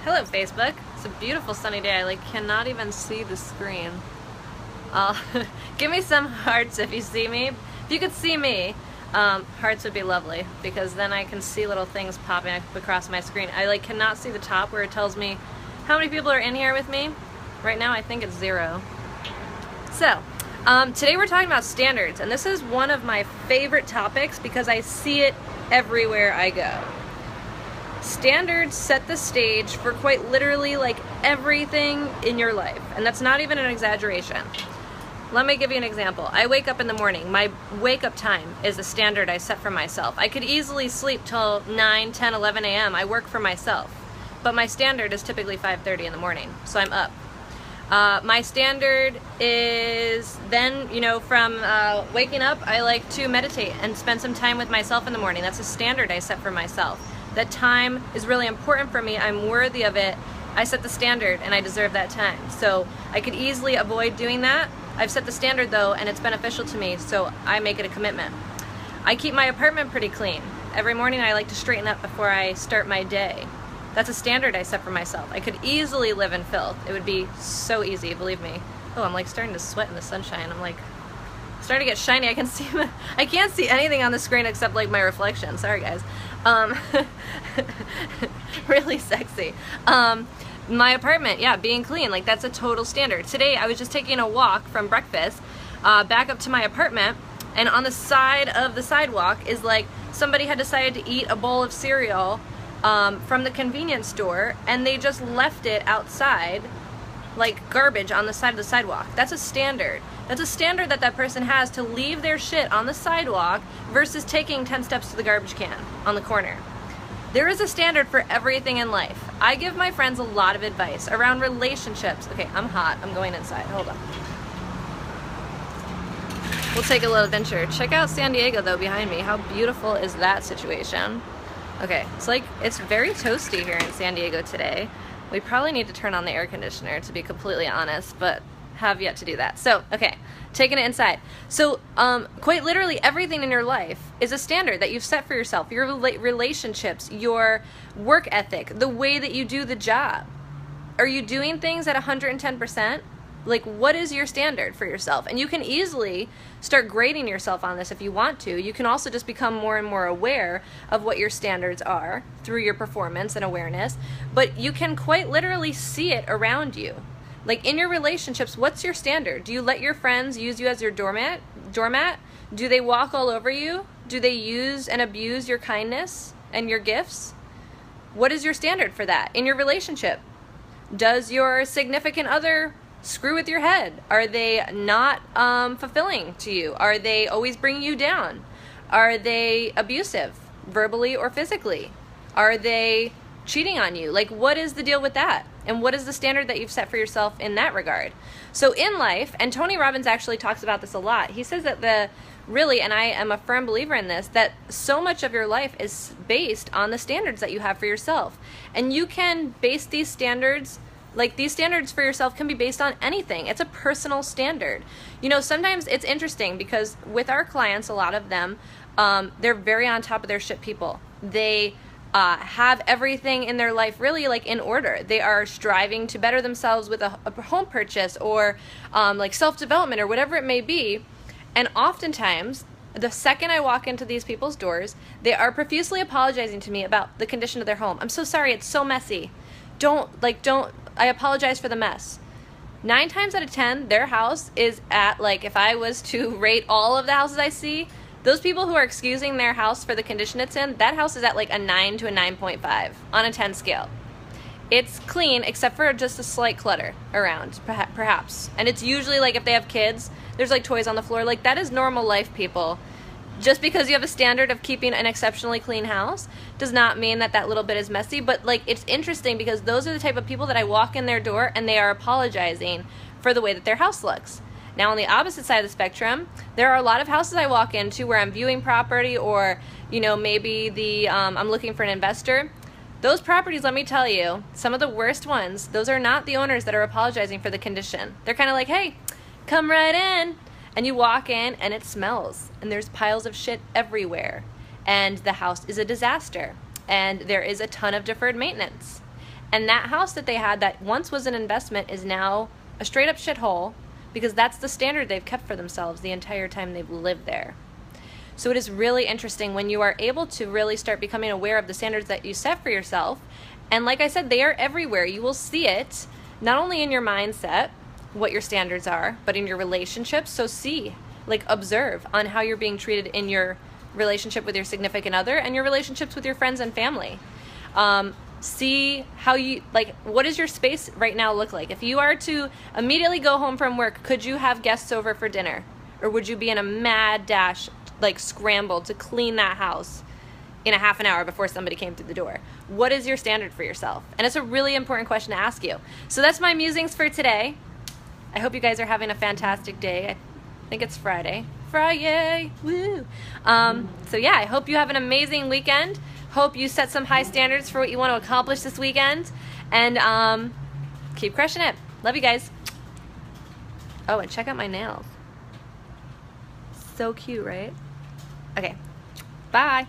Hello, Facebook. It's a beautiful sunny day. I cannot even see the screen. Give me some hearts if you see me. If you could see me, hearts would be lovely, because then I can see little things popping up across my screen. I cannot see the top where it tells me how many people are in here with me. Right now I think it's 0. So, today we're talking about standards, and this is one of my favorite topics because I see it everywhere I go. Standards set the stage for quite literally everything in your life, and that's not even an exaggeration. Let me give you an example. I wake up in the morning. My wake up time is a standard I set for myself. I could easily sleep till 9, 10, 11 a.m. I work for myself, but my standard is typically 5:30 in the morning, so I'm up. My standard is then, from waking up, I like to meditate and spend some time with myself in the morning. That's a standard I set for myself. That time is really important for me. I'm worthy of it. I set the standard and I deserve that time. So I could easily avoid doing that. I've set the standard though, and it's beneficial to me, so I make it a commitment. I keep my apartment pretty clean. Every morning I like to straighten up before I start my day. That's a standard I set for myself. I could easily live in filth. It would be so easy, believe me. Oh, I'm starting to sweat in the sunshine. I'm starting to get shiny. I can see I can't see anything on the screen except my reflection. Sorry guys. Really sexy. My apartment, yeah, being clean, that's a total standard. Today I was just taking a walk from breakfast back up to my apartment, and on the side of the sidewalk is somebody had decided to eat a bowl of cereal from the convenience store, and they just left it outside like garbage on the side of the sidewalk. That's a standard. That's a standard that person has, to leave their shit on the sidewalk versus taking 10 steps to the garbage can on the corner. There is a standard for everything in life. I give my friends a lot of advice around relationships. Okay, I'm hot. I'm going inside. Hold on. We'll take a little adventure. Check out San Diego though behind me. How beautiful is that situation? Okay, it's very toasty here in San Diego today. We probably need to turn on the air conditioner, to be completely honest, but have yet to do that. So, okay, taking it inside. So, quite literally everything in your life is a standard that you've set for yourself. Your relationships, your work ethic, the way that you do the job. Are you doing things at 110%? What is your standard for yourself? And you can easily start grading yourself on this if you want to. You can also just become more and more aware of what your standards are through your performance and awareness. But you can quite literally see it around you. In your relationships, what's your standard? Do you let your friends use you as your doormat? Do they walk all over you? Do they use and abuse your kindness and your gifts? What is your standard for that in your relationship? Does your significant other screw with your head? Are they not fulfilling to you? Are they always bringing you down? Are they abusive, verbally or physically? Are they cheating on you? What is the deal with that? And what is the standard that you've set for yourself in that regard? So in life, and Tony Robbins actually talks about this a lot, he says that and I am a firm believer in this, that so much of your life is based on the standards that you have for yourself. And you can base these standards, these standards for yourself can be based on anything. It's a personal standard. Sometimes it's interesting because with our clients, a lot of them, they're very on top of their shit people. They have everything in their life really in order. They are striving to better themselves with a home purchase or self-development or whatever it may be. And oftentimes, the second I walk into these people's doors, they are profusely apologizing to me about the condition of their home. I'm so sorry, it's so messy. I apologize for the mess. 9 times out of 10, their house is at, if I was to rate all of the houses I see, those people who are excusing their house for the condition it's in, that house is at a 9 to a 9.5 on a 10 scale. It's clean except for just a slight clutter around, perhaps. And it's usually if they have kids, there's toys on the floor. That is normal life, people. Just because you have a standard of keeping an exceptionally clean house does not mean that little bit is messy. But it's interesting because those are the type of people that I walk in their door and they are apologizing for the way that their house looks. Now, on the opposite side of the spectrum, there are a lot of houses I walk into where I'm viewing property, or, maybe I'm looking for an investor. Those properties, let me tell you, some of the worst ones, those are not the owners that are apologizing for the condition. They're kind of hey, come right in. And you walk in and it smells, and there's piles of shit everywhere. And the house is a disaster. And there is a ton of deferred maintenance. And that house that they had that once was an investment is now a straight up shithole because that's the standard they've kept for themselves the entire time they've lived there. So it is really interesting when you are able to really start becoming aware of the standards that you set for yourself. And like I said, they are everywhere. You will see it not only in your mindset, what your standards are, but in your relationships. So see, like observe on how you're being treated in your relationship with your significant other and your relationships with your friends and family. See how you, like, what does your space right now look like? If you are to immediately go home from work, could you have guests over for dinner? Or would you be in a mad dash, like scramble to clean that house in a half an hour before somebody came through the door? What is your standard for yourself? And it's a really important question to ask you. So that's my musings for today. I hope you guys are having a fantastic day. I think it's Friday. Friday, woo! So yeah, I hope you have an amazing weekend. Hope you set some high standards for what you want to accomplish this weekend. And keep crushing it. Love you guys. Oh, and check out my nails. So cute, right? Okay, bye.